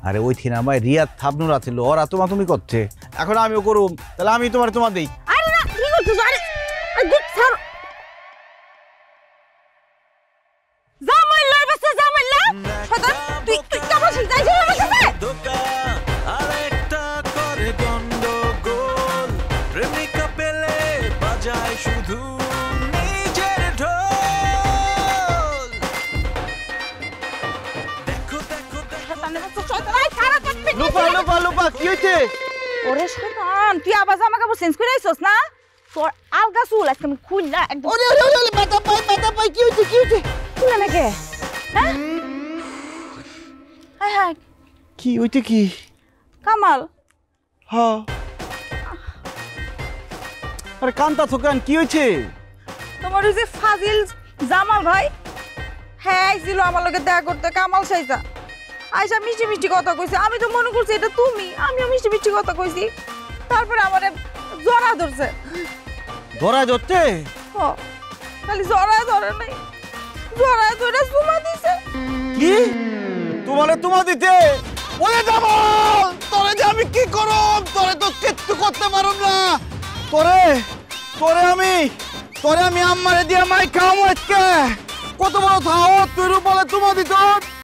আরে ওই থিনা ভাই রিয়াদ থাবনুরা ছিল ওরা তুমি করছে এখন আমিও করুম তাহলে আমি তোমার দেই আরে না কি করছিস আরে গুড স্যার জামাইলা বাসা জামাইলা শয়তান তুই কেমন যাইছিস আমার কাছে আরেকটা করে গন্ডগোল প্রেমিকা পেলে বাজায় শুধু নিজের ঢোল দেখো দেখো শয়তানের বাচ্চা শয়তান আই খারাপ করতে লুপা কি হইছে ওরে শয়তান তুই আবার জামা কাপড় চেঞ্জ করে আইছস না তোর আলগা চুল আজকে আমি খুললা একদম ওরে মাথা পাই কি হইছে খুলে নাকি হ্যাঁ হাই হাই কি হইছে কি কামাল হ্যাঁ আরে কান্তা থোকান কি হইছে তোমার ওই যে ফাজিল জামাল ভাই হ্যাঁ আইছিল আমার লগে দেখা করতে কামাল সাইজা আইসা মিষ্টি মিষ্টি কথা কইছে আমি তো মনে করছি এটা তুমি আমিও মিষ্টি মিষ্টি কথা কইছি তারপরে আমারে জড়া ধরছে ধরা যাচ্ছে ও খালি জড়া ধরে নাই জড়া ধরে চুমা দিছে কি তোমা দিতে ওরে জামাল তোরে যে আমি কি করব তোরে তো কিচ্ছু করতে পারব না তোরে আমি আম্মারে দিয়া মাই খাওয়াবো আজকে কত বড় থাও তুই বলে তোমা দিত